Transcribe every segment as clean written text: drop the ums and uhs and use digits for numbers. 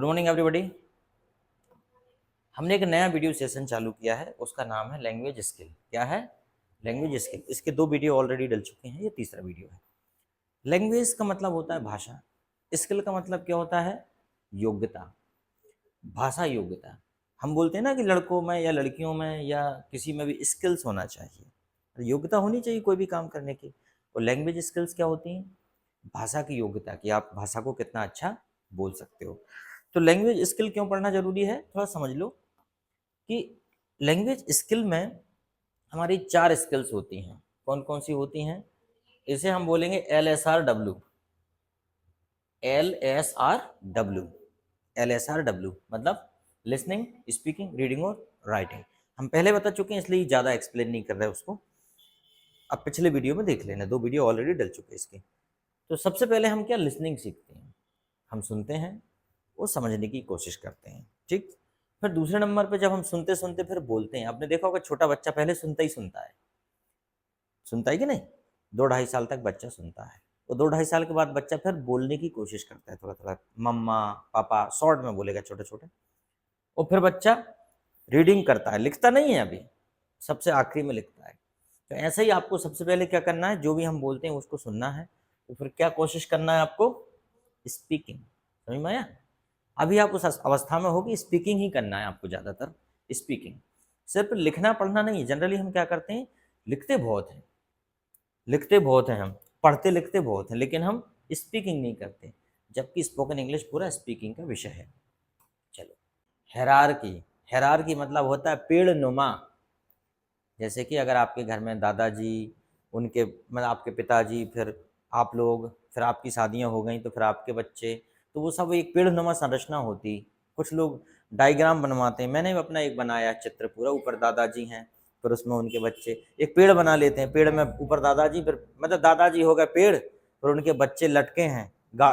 Good morning everybody. हमने एक नया वीडियो सेशन चालू किया है, उसका नाम है लैंग्वेज स्किल। क्या है? Language skill. इसके 2 वीडियो ऑलरेडी डल चुके हैं, ये तीसरा वीडियो है। लैंग्वेज का मतलब होता है भाषा, स्किल का मतलब क्या होता है? योग्यता, भाषा योग्यता। हम बोलते हैं ना कि लड़कों में या लड़कियों में या किसी में भी स्किल्स होना चाहिए, योग्यता होनी चाहिए कोई भी काम करने की। और लैंग्वेज स्किल्स क्या होती हैं? भाषा की योग्यता, कि आप भाषा को कितना अच्छा बोल सकते हो। तो लैंग्वेज स्किल क्यों पढ़ना जरूरी है, थोड़ा समझ लो कि लैंग्वेज स्किल में हमारी 4 स्किल्स होती हैं। कौन कौन सी होती हैं? इसे हम बोलेंगे LSRW। LSRW, LSRW मतलब लिसनिंग, स्पीकिंग, रीडिंग और राइटिंग। हम पहले बता चुके हैं, इसलिए ज़्यादा एक्सप्लेन नहीं कर रहे उसको। अब पिछले वीडियो में देख लेना, 2 वीडियो ऑलरेडी डल चुके हैं इसके। तो सबसे पहले हम क्या लिसनिंग सीखते हैं, हम सुनते हैं और समझने की कोशिश करते हैं, ठीक। फिर दूसरे नंबर पे जब हम सुनते सुनते फिर बोलते हैं। आपने देखा होगा छोटा बच्चा पहले सुनता ही सुनता है कि नहीं? 2-2.5 साल तक बच्चा सुनता है, और 2-2.5 साल के बाद बच्चा फिर बोलने की कोशिश करता है, थोड़ा थोड़ा मम्मा पापा शॉर्ट में बोलेगा, छोटे छोटे। और फिर बच्चा रीडिंग करता है, लिखता नहीं है अभी, सबसे आखिरी में लिखता है। तो ऐसे ही आपको सबसे पहले क्या करना है, जो भी हम बोलते हैं उसको सुनना है, तो फिर क्या कोशिश करना है आपको? स्पीकिंग। समझ में आया? अभी आप उस अवस्था में हो कि स्पीकिंग ही करना है आपको, ज़्यादातर स्पीकिंग। सिर्फ लिखना पढ़ना नहीं। जनरली हम क्या करते हैं, लिखते बहुत हैं हम, पढ़ते लिखते बहुत हैं, लेकिन हम स्पीकिंग नहीं करते, जबकि स्पोकन इंग्लिश पूरा स्पीकिंग का विषय है। चलो, हेरारकी। हेरारकी मतलब होता है पेड़ नुमा। जैसे कि अगर आपके घर में दादाजी, उनके मतलब आपके पिताजी, फिर आप लोग, फिर आपकी शादियां हो गई, तो फिर आपके बच्चे, तो वो सब एक पेड़ नुमा संरचना होती। कुछ लोग डायग्राम बनवाते हैं, मैंने भी अपना एक बनाया चित्र, पूरा ऊपर दादाजी हैं, फिर उसमें उनके बच्चे, एक पेड़ बना लेते हैं। पेड़ में ऊपर दादाजी, फिर मतलब दादाजी हो गए पेड़, फिर उनके बच्चे लटके हैं,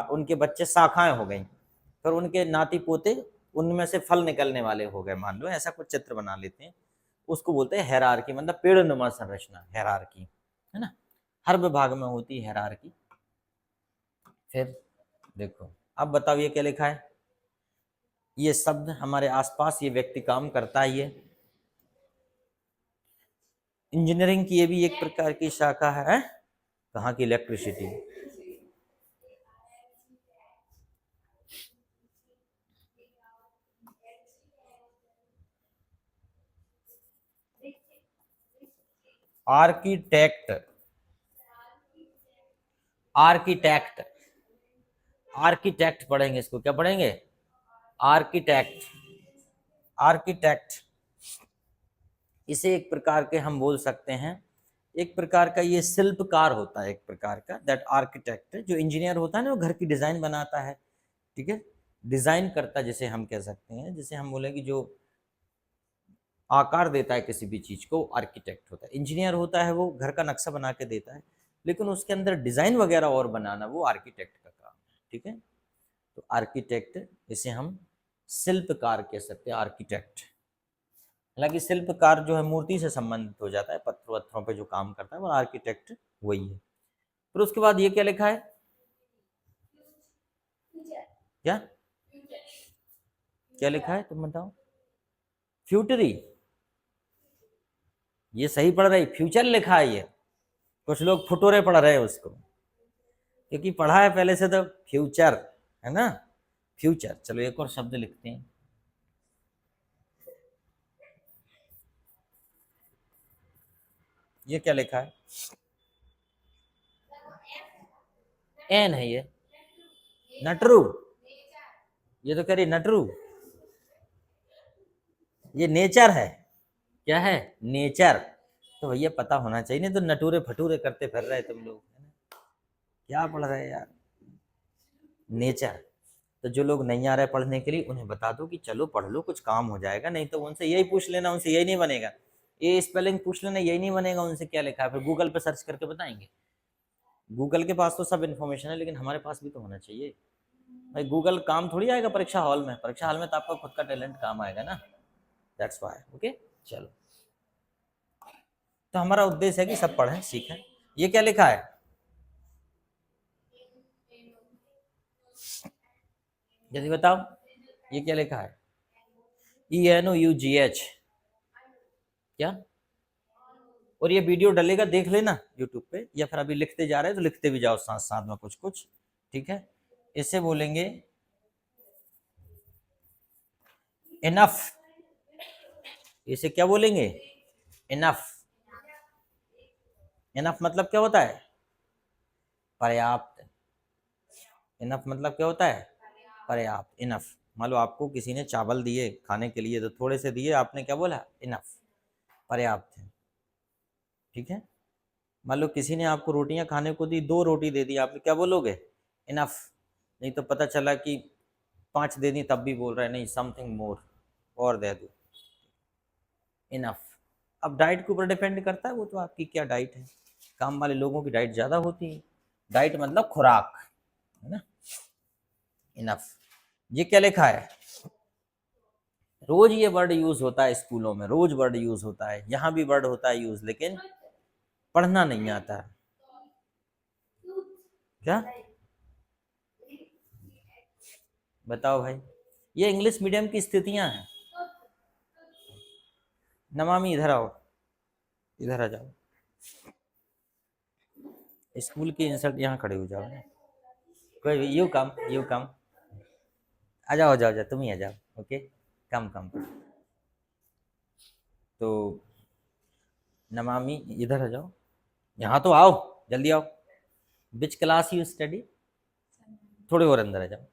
उनके बच्चे शाखाएं हो गई, फिर उनके नाती पोते उनमें से फल निकलने वाले हो गए, मान लो ऐसा कुछ चित्र बना लेते हैं। उसको बोलते हैं हेरारकी, मतलब पेड़ नुमा संरचना, हेरारकी, है ना। हर विभाग में होती है हेरारकी। फिर देखो, अब बताओ ये क्या लिखा है? ये शब्द हमारे आसपास, ये व्यक्ति काम करता है। ये इंजीनियरिंग की ये भी एक प्रकार की शाखा है। कहाँ की? इलेक्ट्रिसिटी। आर्किटेक्ट, आर्किटेक्ट, आर्किटेक्ट पढ़ेंगे इसको। क्या पढ़ेंगे? Architect, architect. इसे एक प्रकार के हम बोल सकते हैं, एक प्रकार का ये शिल्पकार होता है, एक प्रकार का दैट आर्किटेक्ट। जो इंजीनियर होता है ना, वो घर की डिजाइन बनाता है, ठीक है, डिजाइन करता, जिसे हम कह सकते हैं, जिसे हम बोले कि जो आकार देता है किसी भी चीज को, आर्किटेक्ट होता है। इंजीनियर होता है वो घर का नक्शा बना के देता है, लेकिन उसके अंदर डिजाइन वगैरह और बनाना वो आर्किटेक्ट का काम है, ठीक है। तो आर्किटेक्ट, इसे हम शिल्पकार कह सकते हैं, आर्किटेक्ट। हालांकि शिल्पकार जो है मूर्ति से संबंधित हो जाता है, पत्थर वत्थरों पे जो काम करता है वो आर्किटेक्ट वही है। फिर उसके बाद ये क्या लिखा है? क्या क्या लिखा है, तुम बताओ? फ्यूटरी। ये सही पढ़ रही, फ्यूचर लिखा है ये। कुछ लोग फुटोरे पढ़ रहे हैं उसको, क्योंकि पढ़ा है पहले से तो फ्यूचर, है ना, फ्यूचर। चलो एक और शब्द लिखते हैं। ये क्या लिखा है? एन है ये, नटरू। ये तो कह रही नटरू, ये नेचर है। क्या है? नेचर। तो भैया पता होना चाहिए, नहीं तो नटूरे फटूरे करते फिर रहे तुम लोग, है ना? क्या पढ़ रहे हैं यार? नेचर। तो जो लोग नहीं आ रहे पढ़ने के लिए, उन्हें बता दो कि चलो पढ़ लो, कुछ काम हो जाएगा। नहीं तो उनसे यही पूछ लेना, उनसे यही नहीं बनेगा, ये स्पेलिंग पूछ लेना, यही नहीं बनेगा उनसे क्या लिखा है, फिर गूगल पे सर्च करके बताएंगे। गूगल के पास तो सब इन्फॉर्मेशन है, लेकिन हमारे पास भी तो होना चाहिए भाई। गूगल काम थोड़ी आएगा परीक्षा हॉल में, परीक्षा हॉल में तो आपका खुद का टैलेंट काम आएगा ना, दैट्स व्हाई। ओके, चलो। तो हमारा उद्देश्य है कि सब पढ़ें सीखें। ये क्या लिखा है? जल्दी बताओ। ये क्या लिखा है? ENOUGH, क्या? और ये वीडियो डलेगा, देख लेना यूट्यूब पे, या फिर अभी लिखते जा रहे हैं तो लिखते भी जाओ साथ साथ में कुछ कुछ, ठीक है। इसे बोलेंगे इनफ। इसे क्या बोलेंगे? इनफ। इनफ मतलब क्या होता है? पर्याप्त। इनफ मतलब क्या होता है? पर्याप्त, इनफ। मान लो आपको किसी ने चावल दिए खाने के लिए, तो थोड़े से दिए, आपने क्या बोला? इनफ, पर्याप्त है, ठीक है। मान लो किसी ने आपको रोटियां खाने को दी, 2 रोटी दे दी, आप क्या बोलोगे? इनफ। नहीं तो पता चला कि 5 दे दी, तब भी बोल रहा है नहीं, समथिंग मोर, और दे दो। इनफ। अब डाइट के ऊपर डिपेंड करता है, वो तो आपकी क्या डाइट है। काम वाले लोगों की डाइट ज़्यादा होती है। डाइट मतलब खुराक, है ना। इनफ। ये क्या लिखा है? रोज ये वर्ड यूज होता है स्कूलों में, रोज वर्ड यूज होता है, यहाँ भी वर्ड होता है यूज, लेकिन पढ़ना नहीं आता है। क्या बताओ भाई? ये इंग्लिश मीडियम की स्थितियां हैं। नमामि इधर आओ, इधर आ जाओ। स्कूल की इंसल्ट, यहाँ खड़े हो जाओ ना। कोई यू कम, यू कम, आ जाओ, आ जाओ, आ जाओ, तुम ही आ जाओ। ओके, कम कम। तो नमामि इधर आ जाओ, यहाँ तो आओ, जल्दी आओ। Which class you study? थोड़े और अंदर आ जाओ,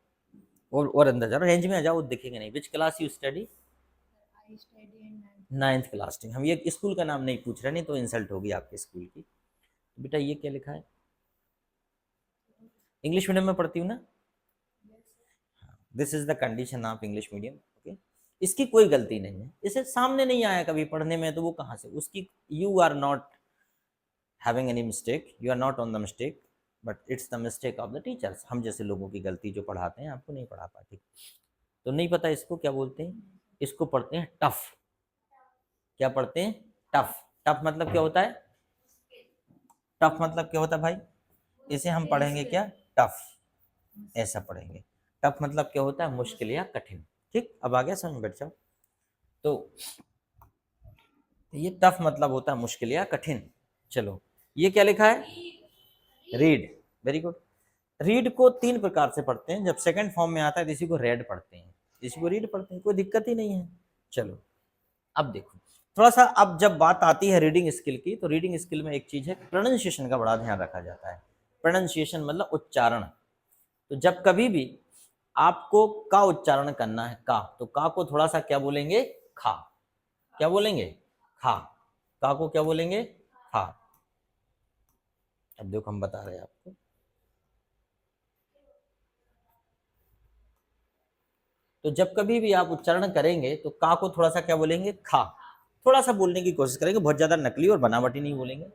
और अंदर जाओ, रेंज में आ जाओ, वो दिखेंगे नहीं। Which class you study? 9th class. हम ये स्कूल का नाम नहीं पूछ रहे, नहीं तो इंसल्ट होगी आपके स्कूल की। बेटा ये क्या लिखा है? इंग्लिश मीडियम में पढ़ती हूँ ना? This is the condition of English medium. Okay, इसकी कोई गलती नहीं है, इसे सामने नहीं आया कभी पढ़ने में, तो वो कहाँ से उसकी? You are not having any mistake, you are not on the mistake, but it's the mistake of the teachers. हम जैसे लोगों की गलती, जो पढ़ाते हैं आपको नहीं पढ़ा पाते। तो नहीं पता इसको क्या बोलते हैं? इसको पढ़ते हैं टफ। क्या पढ़ते हैं? टफ। टफ मतलब क्या होता है? टफ मतलब क्या होता है भाई? इसे हम पढ़ेंगे क्या? टफ, ऐसा पढ़ेंगे। टफ मतलब क्या होता है? मुश्किल या कठिन। ठीक, अब आ गया समझ में? बैठ जाओ। तो ये टफ मतलब होता है मुश्किल या कठिन। चलो, ये क्या लिखा है? रीड। Very good. रीड को 3 प्रकार से पढ़ते हैं। जब सेकंड फॉर्म में आता है तो इसी को रेड पढ़ते हैं, इसी को रीड पढ़ते हैं, कोई दिक्कत ही नहीं है। चलो, अब देखो थोड़ा सा, अब जब बात आती है रीडिंग स्किल की, तो रीडिंग स्किल में एक चीज है, प्रोनाउंसिएशन का बड़ा ध्यान रखा जाता है। प्रोनाउंसिएशन मतलब उच्चारण। तो जब कभी भी आपको का उच्चारण करना है, का, तो का को थोड़ा सा क्या बोलेंगे? खा। क्या बोलेंगे? खा। का को क्या बोलेंगे? खा। अब देखो हम बता रहे हैं आपको। तो जब कभी भी आप उच्चारण करेंगे तो का को थोड़ा सा क्या बोलेंगे? खा। थोड़ा सा बोलने की कोशिश करेंगे, बहुत ज्यादा नकली और बनावटी नहीं बोलेंगे।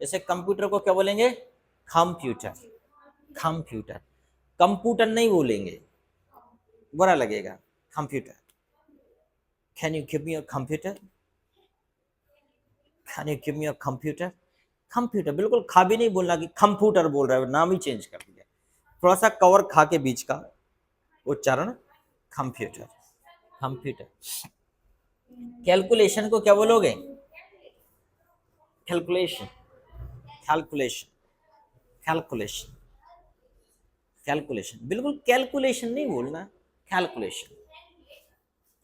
जैसे कंप्यूटर को क्या बोलेंगे? कंप्यूटर। कंप्यूटर। कंप्यूटर नहीं बोलेंगे, बुरा लगेगा। Computer. Can you give me your computer? Can you give me your computer? Computer. बिल्कुल खा भी नहीं बोलना कि कंप्यूटर बोल रहा है, नाम ही चेंज कर दिया। थोड़ा सा कवर खा के बीच का उच्चारण, कंप्यूटर। कंप्यूटर। कैलकुलेशन को क्या बोलोगे? कैलकुलेशन। कैलकुलेशन। कैलकुलेशन। कैलकुलेशन। बिल्कुल कैलकुलेशन नहीं बोलना, कैलकुलेशन।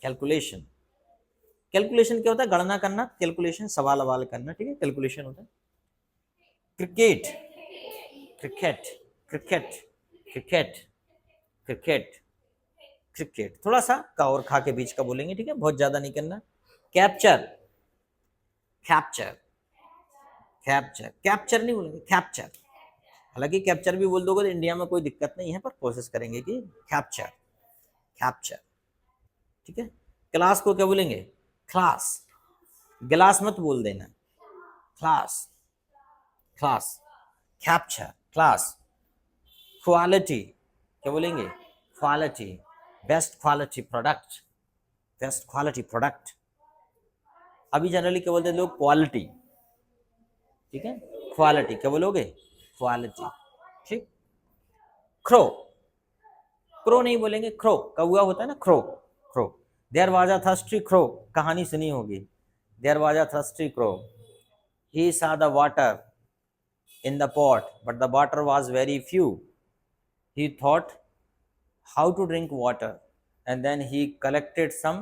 कैलकुलेशन। कैलकुलेशन क्या होता है? गणना करना। कैलकुलेशन सवाल अवाल करना, ठीक है, कैलकुलेशन होता है। Cricket. Cricket. Cricket. Cricket. Cricket. Cricket. थोड़ा सा का और खा के बीच का बोलेंगे, ठीक है, बहुत ज्यादा नहीं करना। कैप्चर। कैप्चर। कैप्चर। कैप्चर नहीं बोलेंगे, कैप्चर। हालांकि कैप्चर भी बोल दोगे तो इंडिया में कोई दिक्कत नहीं है, पर कोशिश करेंगे कि कैप्चर। कैप्चर, ठीक है। क्लास को क्या बोलेंगे? क्लास। गिलास मत बोल देना, class. Class. Capture, class. Quality, क्या बोलेंगे? Quality. Best quality product. Best quality product. अभी जनरली क्या बोलते हैं लोग? क्वालिटी, ठीक है। क्वालिटी क्या बोलोगे? क्वालिटी, ठीक। क्रो। क्रो नहीं बोलेंगे, क्रो। कौवा होता है ना, crow. crow. There was a thirsty crow. कहानी सुनी होगी. There was a thirsty crow. He saw the water in the pot, but the water was very few. He thought how to drink water, and then he collected some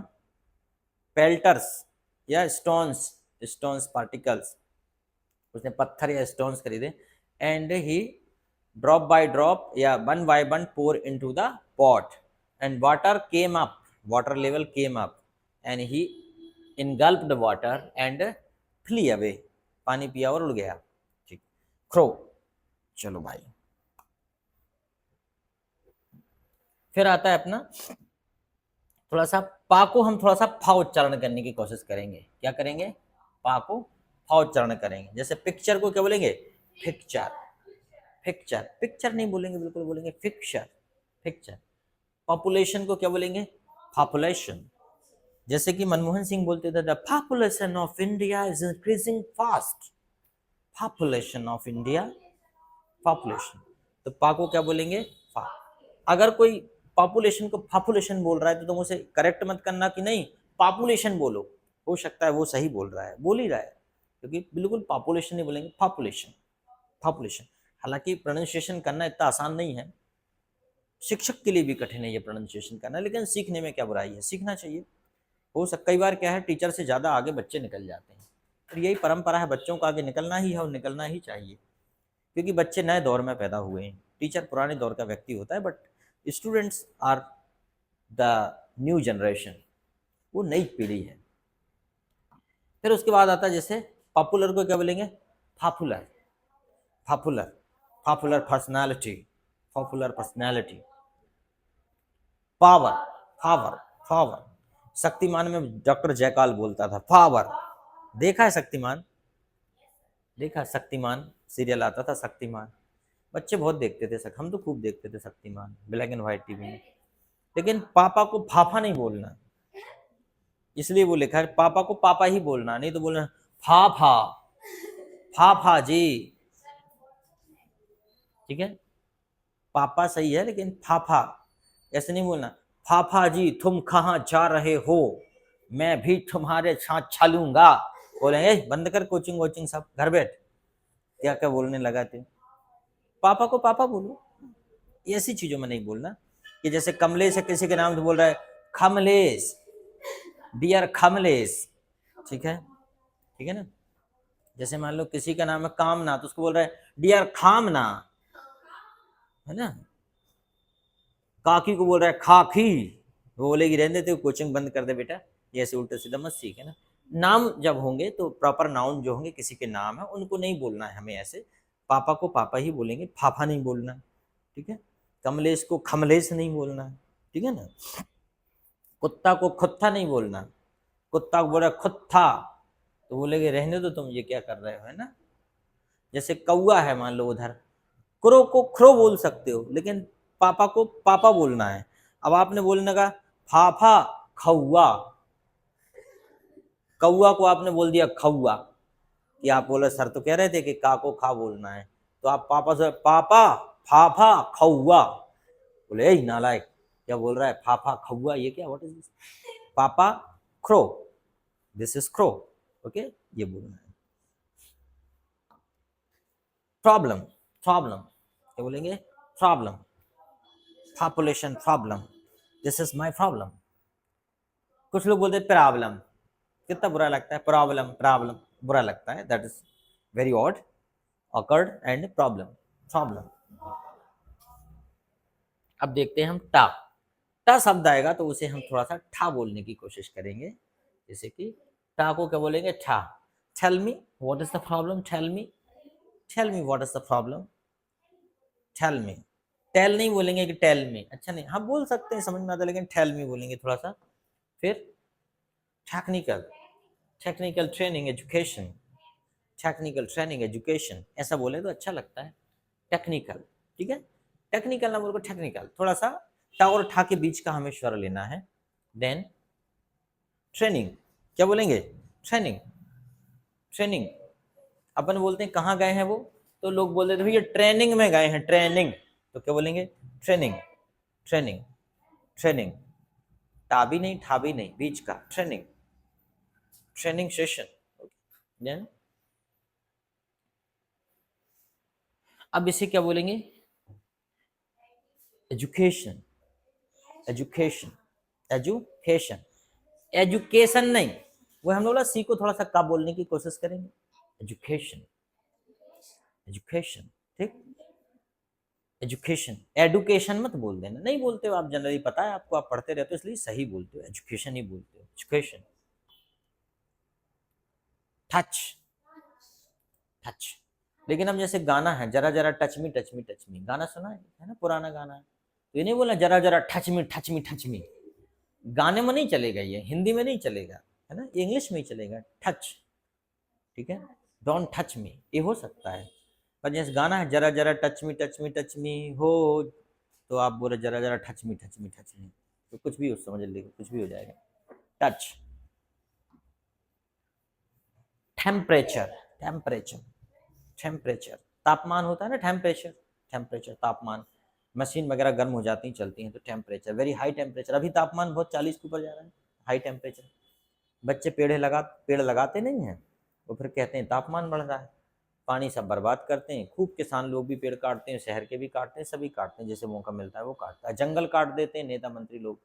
pelters, या stones particles. उसने पत्थर या stones खरीदे, and he drop by drop या one by one pour into the pot, and water came up, water level came up, and he engulfed the water and flee away. पानी पिया और उड़ गया. ठीक. Crow. चलो भाई, फिर आता है अपना थोड़ा सा पा को हम थोड़ा सा फा उच्चारण करने की कोशिश करेंगे. क्या करेंगे? पा को फा उच्चारण करेंगे. जैसे पिक्चर को क्या बोलेंगे? पिक्चर. पिक्चर. पिक्चर नहीं बोलेंगे, बिल्कुल बोलेंगे पिक्चर. पिक्चर. पॉपुलेशन को क्या बोलेंगे? पॉपुलेशन. जैसे कि मनमोहन सिंह बोलते थे, the population of India is increasing fast. Population of India, population. तो पा को क्या बोलेंगे? फा. अगर कोई पॉपुलेशन को पॉपुलेशन बोल रहा है तो तुम उसे करेक्ट मत करना कि नहीं पॉपुलेशन बोलो. हो सकता है वो सही बोल रहा है, बोल ही रहा है, क्योंकि बिल्कुल पॉपुलेशन नहीं बोलेंगे, पॉपुलेशन. पॉपुलेशन. हालांकि प्रोनाउंसिएशन करना इतना आसान नहीं है, शिक्षक के लिए भी कठिन है ये प्रोनाउंसिएशन करना, लेकिन सीखने में क्या बुराई है, सीखना चाहिए. हो सकता कई बार क्या है, टीचर से ज़्यादा आगे बच्चे निकल जाते हैं, और यही परंपरा है, बच्चों को आगे निकलना ही है और निकलना ही चाहिए, क्योंकि बच्चे नए दौर में पैदा हुए हैं. टीचर पुराने दौर का व्यक्ति होता है, but students are the new generation, वो नई पीढ़ी है. फिर उसके बाद आता है जैसे पॉपुलर को क्या बोलेंगे? Popular. Popular. Popular personality. Popular personality. Power. Power. Power. Shaktimaan में डॉक्टर जयकाल बोलता था पावर. देखा है शक्तिमान? देखा शक्तिमान सीरियल आता था, शक्तिमान बच्चे बहुत देखते थे, हम तो खूब देखते थे Shaktimaan, black and white TV में. लेकिन पापा को फाफा नहीं बोलना, इसलिए वो लिखा है पापा को पापा ही बोलना, नहीं तो बोलना फाफा. फाफा जी. ठीक है, पापा सही है, लेकिन फाफा ऐसे नहीं बोलना. फाफा जी तुम कहाँ जा रहे हो, मैं भी तुम्हारे साथ चलूंगा. बोलेंगे बंद कर कोचिंग वोचिंग सब, घर बैठ. क्या क्या बोलने लगा थे. पापा को पापा बोलो. ऐसी चीजों में नहीं बोलना कि जैसे कमलेश है, किसी के नाम से बोल रहा है खमलेश, डियर खमलेश. ठीक है, ठीक है ना. जैसे मान लो किसी का नाम है कामना, तो उसको बोल रहा है डियर खामना, है ना. काकी को बोल रहा है खाकी, वो बोलेगी रहने दे, कोचिंग बंद कर दे बेटा. ये ऐसे उल्टे सीधा मत सीखे ना. नाम जब होंगे तो प्रॉपर नाउन जो होंगे किसी के नाम है उनको नहीं बोलना है हमें ऐसे. पापा को पापा ही बोलेंगे, फाफा नहीं बोलना. ठीक है. कमलेश को खमलेश नहीं बोलना. ठीक है ना. कुत्ता को खुत्ता नहीं बोलना. कुत्ता को बोला खुत्ता, तो बोलेगे रहने दो तुम, ये क्या कर रहे हो, है ना. जैसे कौआ है मान लो उधर, क्रो को क्रो बोल सकते हो, लेकिन पापा को पापा बोलना है. अब आपने बोलने का फाफा खौआ, कौआ को आपने बोल दिया खौआ, कि आप बोले सर तो कह रहे थे कि का को खा बोलना है, तो आप पापा से पापा फाफा खौआ बोले. ए नालायक, क्या बोल रहा है, फाफा खौआ, ये क्या, व्हाट इज दिस. पापा crow, this is crow. Okay, ये बोलना है. प्रॉब्लम. प्रॉब्लम क्या बोलेंगे? Problem. Population problem, this is my problem. कुछ लोग बोलते हैं प्रॉब्लम, कितना बुरा लगता है. प्रॉब्लम प्रॉब्लम बुरा लगता है, that is very odd, awkward and problem. Problem. अब देखते हैं हम टा. टा शब्द आएगा तो उसे हम थोड़ा सा ठा बोलने की कोशिश करेंगे. जैसे कि टा को क्या बोलेंगे? ठा. Tell me what is the problem. Tell me. Tell me what is the problem. Tell me. Tell नहीं बोलेंगे कि टेल मी, अच्छा नहीं, हाँ बोल सकते हैं, समझ में आता है, लेकिन टेल मी बोलेंगे थोड़ा सा. फिर technical. Technical training education. Technical training education ऐसा बोले तो अच्छा लगता है. टेक्निकल. ठीक है, टेक्निकल ना बोल को टेक्निकल. थोड़ा सा टा और ठा के बीच का हमें स्वर लेना है. Then training. क्या बोलेंगे? ट्रेनिंग. ट्रेनिंग. अपन बोलते हैं कहाँ गए हैं वो, तो लोग बोलते थे भैया ट्रेनिंग में गए हैं, ट्रेनिंग, तो क्या बोलेंगे? ट्रेनिंग. ट्रेनिंग. ट्रेनिंग. टाबी नहीं, ठाबी नहीं, बीच का। Training, training session. अब इसे क्या बोलेंगे? एजुकेशन, एजुकेशन, एजुकेशन, एजुकेशन नहीं, वो हम लोग सी को थोड़ा सा का बोलने की कोशिश करेंगे। एजुकेशन, एजुकेशन, ठीक। एजुकेशन, एडुकेशन मत बोल देना, नहीं बोलते हो आप, जनरली पता है आपको, आप पढ़ते रहते हो इसलिए सही बोलते हो, एजुकेशन ही बोलते हो, एजुकेशन। Touch, touch. लेकिन अब जैसे गाना है, जरा जरा touch me touch me touch me, गाना सुना है ना, पुराना गाना है, तो ये नहीं बोला जरा जरा touch me touch me touch me, गाने में नहीं चलेगा, ये हिंदी में नहीं चलेगा, है ना, इंग्लिश में ही चलेगा, टच, ठीक है। डोंट टच मी ये हो सकता है, पर जैसे गाना है जरा जरा टच मी हो, तो आप बोले जरा जरा touch me touch me touch me, तो कुछ भी समझ लीजिए, कुछ भी हो जाएगा। टच, टेम्परेचर, टेम्परेचर, टेम्परेचर, तापमान होता है ना, टेम्परेचर, टेम्परेचर तापमान, मशीन वगैरह गर्म हो जाती हैं, चलती हैं, तो टेम्परेचर, वेरी हाई टेम्परेचर, अभी तापमान बहुत 40 के ऊपर जा रहा है, हाई टेम्परेचर। बच्चे पेड़ लगाते नहीं हैं, वो फिर कहते हैं तापमान बढ़ रहा है, पानी सब बर्बाद करते हैं, खूब किसान लोग भी पेड़ काटते हैं, शहर के भी काटते हैं, सभी काटते हैं, जैसे मौका मिलता है वो काटता है, जंगल काट देते हैं नेता मंत्री लोग,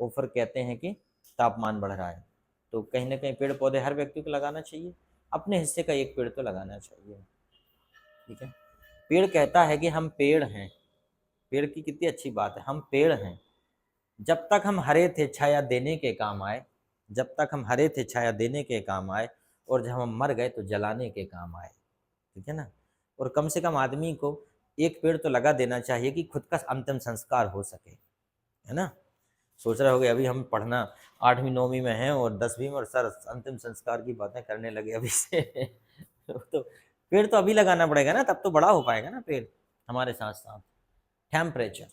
वो फिर कहते हैं कि तापमान बढ़ रहा है। तो कहीं ना कहीं पेड़ पौधे हर व्यक्ति को लगाना चाहिए, अपने हिस्से का एक पेड़ तो लगाना चाहिए, ठीक है। पेड़ कहता है कि हम पेड़ हैं, पेड़ की कितनी अच्छी बात है, हम पेड़ हैं, जब तक हम हरे थे छाया देने के काम आए, जब तक हम हरे थे छाया देने के काम आए, और जब हम मर गए तो जलाने के काम आए, ठीक है ना। और कम से कम आदमी को एक पेड़ तो लगा देना चाहिए कि खुद का अंतिम संस्कार हो सके, है ना। सोच रहे होगे अभी हम पढ़ना 8वीं 9वीं में हैं और 10वीं में, और सर अंतिम संस्कार की बातें करने लगे अभी से तो पेड़ तो अभी लगाना पड़ेगा ना, तब तो बड़ा हो पाएगा ना पेड़ हमारे साथ साथ। टेम्परेचर।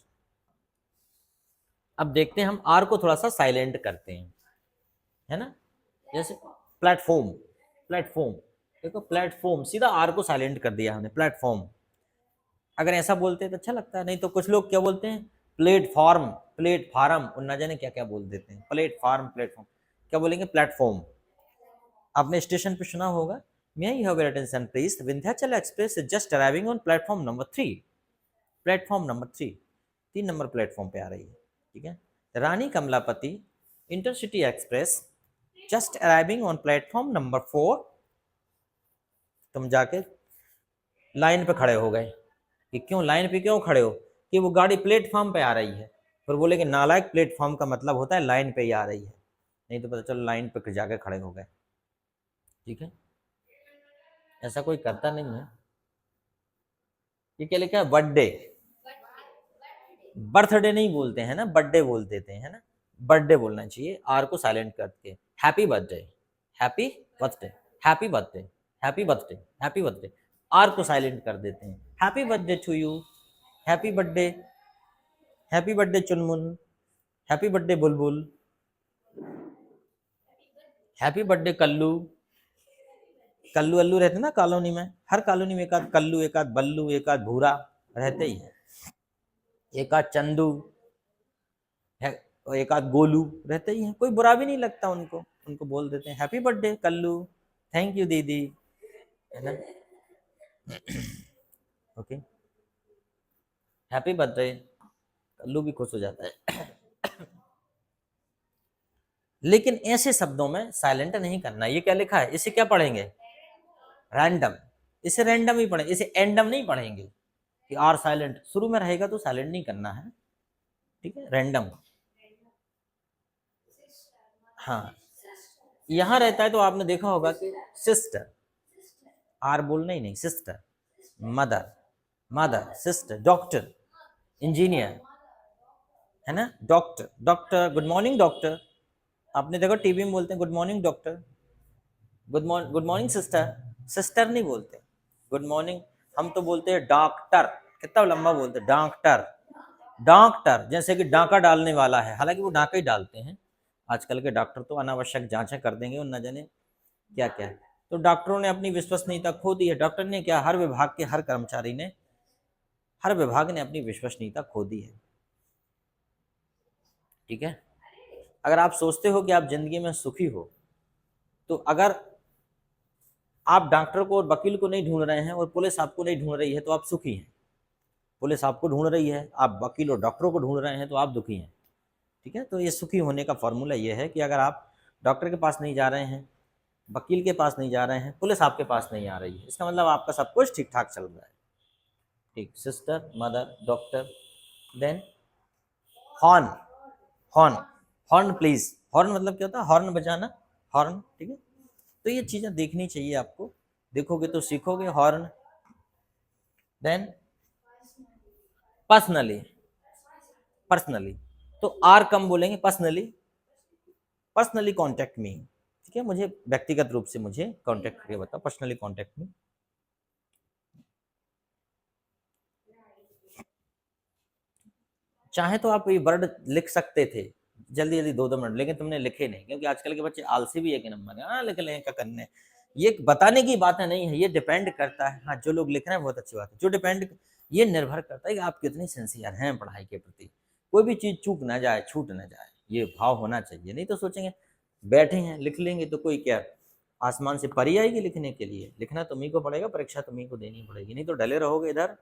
अब देखते हैं हम आर को थोड़ा सा साइलेंट करते हैं, है ना, जैसे प्लेटफॉर्म, प्लेटफॉर्म, देखो प्लेटफॉर्म, सीधा आर को साइलेंट कर दिया हमने, प्लेटफॉर्म। अगर ऐसा बोलते हैं तो अच्छा लगता है, नहीं तो कुछ लोग क्या बोलते हैं, प्लेटफॉर्म, प्लेटफार्म, और ना जाने क्या क्या बोल देते हैं, प्लेटफार्म, प्लेटफॉर्म, क्या बोलेंगे, प्लेटफॉर्म। आपने स्टेशन पे सुना होगा, may I have your attention please, Vindhyachal express is just arriving on platform number 3, platform number 3, 3 number platform पे आ रही है, ठीक है। Rani Kamalapati intercity express just arriving on platform number 4, तुम जाके लाइन पे खड़े हो गए, कि क्यों लाइन पे क्यों खड़े हो, कि वो गाड़ी प्लेटफॉर्म पे आ रही है, फिर बोले कि नालायक, प्लेटफॉर्म का मतलब होता है लाइन पे ही आ रही है, नहीं तो पता चलो लाइन पे जाके खड़े हो गए, ठीक है। ऐसा कोई करता नहीं है। ये क्या लिखा है, बर्थडे, बर्थडे नहीं बोलते हैं ना, बर्थडे बोल देते हैं, है ना, बर्थडे बोलना चाहिए, आर को साइलेंट करके, happy birthday, happy birthday, happy birthday, happy birthday, happy birthday, R को साइलेंट कर देते हैं, happy birthday to you, happy birthday, happy birthday Chunmun, happy birthday Bulbul, happy birthday Kallu, Kallu Allu रहते ना कॉलोनी में, हर कॉलोनी में एक आध कल्लू, एक आध बल्लू, एक आध भूरा रहते ही है, एक आध चंदू है, और एक आध गोलू रहते ही हैं, कोई बुरा भी नहीं लगता उनको, उनको बोल देते हैं happy birthday Kallu, thank you दीदी, है ना, ओके, हैप्पी बर्थडे, कल्लू भी खुश हो जाता है लेकिन ऐसे शब्दों में साइलेंट नहीं करना। ये क्या लिखा है, इसे क्या पढ़ेंगे, रैंडम, इसे रैंडम ही पढ़ेंगे, इसे एंडम नहीं पढ़ेंगे, कि आर साइलेंट शुरू में रहेगा तो साइलेंट नहीं करना है, ठीक है, रैंडम। हाँ, यहाँ रहता है तो आपने देखा होगा कि सिस्टर, आर बोलना ही नहीं, sister, mother, mother, sister, doctor, engineer, है ना, doctor, doctor, good morning doctor, आपने देखो टीवी में बोलते हैं good morning doctor, good morning sister, sister नहीं बोलते, गुड मॉर्निंग, हम तो बोलते हैं डॉक्टर, कितना लंबा बोलते हैं, डॉक्टर, डॉक्टर, जैसे कि डाका डालने वाला है, हालांकि वो डाका ही डालते हैं, आजकल के डॉक्टर तो अनावश्यक जांचें कर देंगे और न जाने क्या क्या, तो डॉक्टरों ने अपनी विश्वसनीयता खो दी है, डॉक्टर ने क्या, हर विभाग के हर कर्मचारी ने, हर विभाग ने अपनी विश्वसनीयता खो दी है, ठीक है। अगर आप सोचते हो कि आप जिंदगी में सुखी हो, तो अगर आप डॉक्टर को और वकील को नहीं ढूंढ रहे हैं और पुलिस आपको नहीं ढूंढ रही है तो आप सुखी हैं। पुलिस आपको ढूंढ रही है, आप वकील और डॉक्टरों को ढूंढ रहे हैं तो आप दुखी हैं। ठीक है, तो ये सुखी होने का फॉर्मूला ये है कि अगर आप डॉक्टर के पास नहीं जा रहे हैं, वकील के पास नहीं जा रहे हैं, पुलिस आपके पास नहीं आ रही है, इसका मतलब आपका सब कुछ ठीक ठाक चल रहा है। ठीक, sister, mother, doctor, then horn. Horn, horn please. Horn मतलब क्या होता है? हॉर्न बजाना, हॉर्न। ठीक है, तो ये चीजें देखनी चाहिए आपको, देखोगे तो सीखोगे। Horn, then personally. पर्सनली तो आर कम बोलेंगे, पर्सनली। Personally contact me. ठीक है, मुझे व्यक्तिगत रूप से मुझे कॉन्टेक्ट करके बताओ, पर्सनली कॉन्टेक्ट मी। चाहे तो आप ये वर्ड लिख सकते थे जल्दी जल्दी 2-2 मिनट, लेकिन तुमने लिखे नहीं, क्योंकि आजकल के बच्चे आलसी भी एक नंबर है। हाँ लिख लें, क्या करने। ये बताने की बात नहीं है, ये डिपेंड करता है। हाँ, जो लोग लिख रहे हैं बहुत अच्छी बात है। जो डिपेंड, ये निर्भर करता है कि आप कितनी सिंसियर हैं पढ़ाई के प्रति। कोई भी चीज चूक ना जाए, छूट ना जाए, ये भाव होना चाहिए। नहीं तो सोचेंगे बैठे हैं लिख लेंगे तो कोई क्या आसमान से परी आएगी लिखने के लिए? लिखना तुम्ही को पड़ेगा, परीक्षा तुम्ही को देनी पड़ेगी, नहीं तो डले रहोगे इधर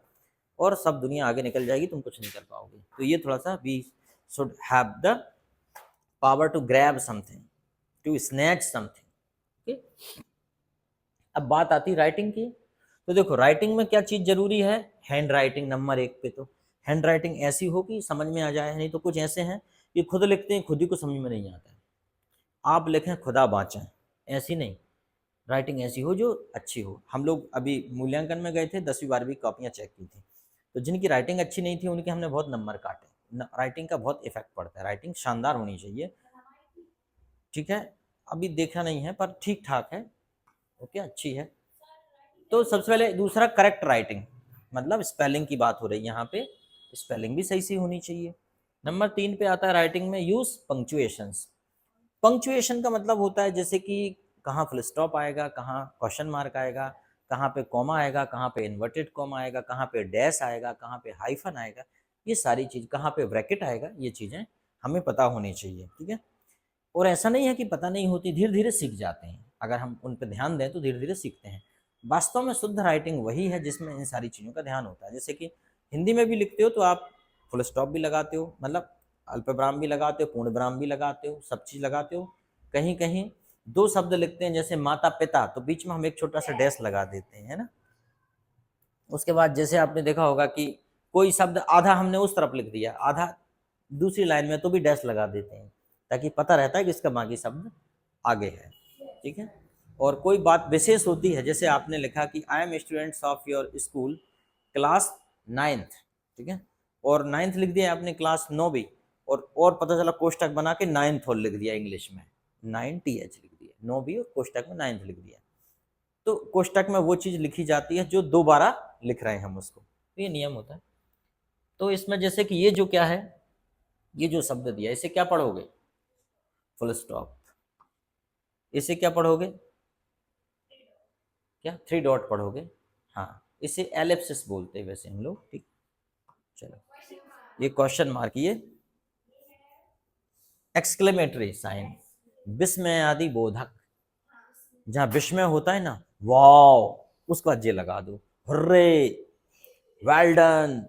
और सब दुनिया आगे निकल जाएगी, तुम कुछ नहीं कर पाओगे। तो ये थोड़ा सा, we should have the power to grab something, to snatch something. Okay, अब बात आती है राइटिंग की। तो देखो राइटिंग में क्या चीज जरूरी है? हैंड राइटिंग नंबर 1 पे। तो हैंड राइटिंग ऐसी हो कि समझ में आ जाए, नहीं तो कुछ ऐसे हैं कि खुद लिखते हैं, खुद ही को समझ में नहीं आता है। आप लिखें खुदा बाँचे, ऐसी नहीं। राइटिंग ऐसी हो जो अच्छी हो। हम लोग अभी मूल्यांकन में गए थे, 10वीं 12वीं कॉपियाँ चेक की थी, तो जिनकी राइटिंग अच्छी नहीं थी उनके हमने बहुत नंबर काटे। राइटिंग का बहुत इफेक्ट पड़ता है, राइटिंग शानदार होनी चाहिए। ठीक है, अभी देखा नहीं है पर ठीक ठाक है, ओके, अच्छी है। तो सबसे पहले दूसरा, करेक्ट राइटिंग, मतलब स्पेलिंग की बात हो रही है यहाँ पे, स्पेलिंग भी सही से होनी चाहिए। नंबर 3 पे आता है राइटिंग में यूज पंक्चुएशंस। पंक्चुएशन का मतलब होता है जैसे कि कहाँ फुल स्टॉप आएगा, कहाँ क्वेश्चन मार्क आएगा, कहाँ पे कॉमा आएगा, कहाँ पे इन्वर्टेड कॉमा आएगा, कहाँ पे डैश आएगा, कहाँ पे हाइफन आएगा, ये सारी चीज़, कहाँ पे ब्रैकेट आएगा, ये चीज़ें हमें पता होनी चाहिए। ठीक है, और ऐसा नहीं है कि पता नहीं होती, धीरे धीरे सीख जाते हैं। अगर हम उन पर ध्यान दें तो धीरे धीरे सीखते हैं। वास्तव में शुद्ध राइटिंग वही है जिसमें इन सारी चीज़ों का ध्यान होता है। जैसे कि हिंदी में भी लिखते हो तो आप फुल स्टॉप भी लगाते हो, मतलब अल्पविराम भी लगाते हो, पूर्ण विराम भी लगाते हो, सब चीज़ लगाते हो। कहीं कहीं 2 शब्द लिखते हैं जैसे माता पिता, तो बीच में हम एक छोटा सा डैश लगा देते हैं, है ना। उसके बाद जैसे आपने देखा होगा कि कोई शब्द आधा हमने उस तरफ लिख दिया, आधा दूसरी लाइन में, तो भी डैश लगा देते हैं, ताकि पता रहता है कि इसका बाकी शब्द आगे है। ठीक है, और कोई बात विशेष होती है, जैसे आपने लिखा कि I am students of your school class 9th। ठीक है, और 9th लिख दिया आपने, क्लास 9वीं, और पता चला कोष्टक बना के 9th और लिख दिया, इंग्लिश में 9th लिख दिया, 9वीं और कोष्टक में 9th लिख दिया। तो कोष्टक में वो चीज़ लिखी जाती है जो दोबारा लिख रहे हैं हम उसको, तो ये नियम होता है। तो इसमें जैसे कि ये जो क्या है, ये जो शब्द दिया, इसे क्या पढ़ोगे? Full stop. इसे क्या पढ़ोगे? क्या 3 डॉट पढ़ोगे? हाँ, इसे एलिप्सिस बोलते हैं वैसे हम लोग। ठीक, चलो, ये क्वेश्चन मार्क, ये एक्सक्लेमेटरी साइन, विस्मय आदि बोधक। जहाँ विस्मय होता है ना, वाओ, उसके बाद ये लगा दो, हुर्रे, वेल डन।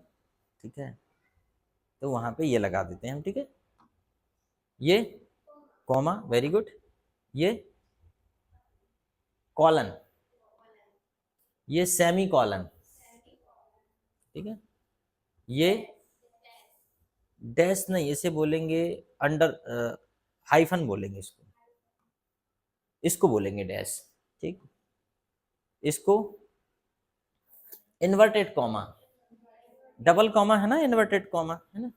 ठीक है, तो वहां पे ये लगा देते हैं हम। ठीक है, ये कॉमा, वेरी गुड, ये कॉलन, ये सेमी कॉलन। ठीक है, ये डैश नहीं, इसे बोलेंगे अंडर, हाइफन बोलेंगे इसको, इसको बोलेंगे डैश। ठीक, इसको इन्वर्टेड कॉमा, डबल कॉमा है ना, इन्वर्टेड कॉमा है ना।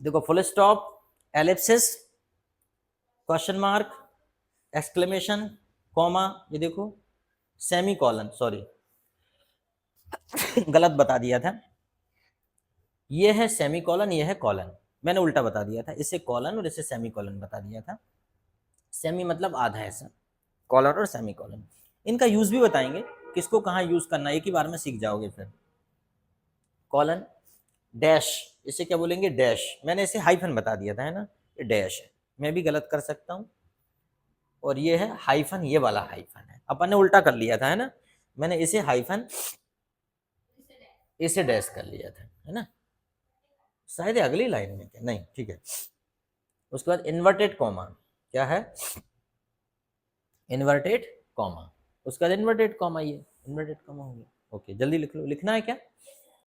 देखो, full stop, Ellipsis, question mark, exclamation, comma, ये देखो सेमी कॉलन, सॉरी गलत बता दिया था, ये है सेमी कॉलन, ये है कॉलन, मैंने उल्टा बता दिया था, इसे कॉलन और इसे सेमी कॉलन बता दिया था। सेमी मतलब आधा, ऐसा कॉलन और सेमी कॉलन। इनका यूज भी बताएंगे, किसको कहाँ यूज करना, एक ही बार में सीख जाओगे फिर। कॉलन, डैश, इसे क्या बोलेंगे? डैश, मैंने इसे हाइफन बता दिया था, है ना, ये डैश है, मैं भी गलत कर सकता हूँ। और ये है हाइफन, ये वाला हाइफन है, अपन ने उल्टा कर लिया था, है ना, मैंने इसे हाइफन इसे डैश कर लिया था, है ना, शायद अगली लाइन में क्या, नहीं ठीक है। उसके बाद इन्वर्टेड कॉमा, क्या है, इन्वर्टेड कॉमा, उसके बाद इन्वर्टेड कॉमा, ये इन्वर्टेड कॉमा हो गया। ओके, जल्दी लिख लो, लिखना है क्या,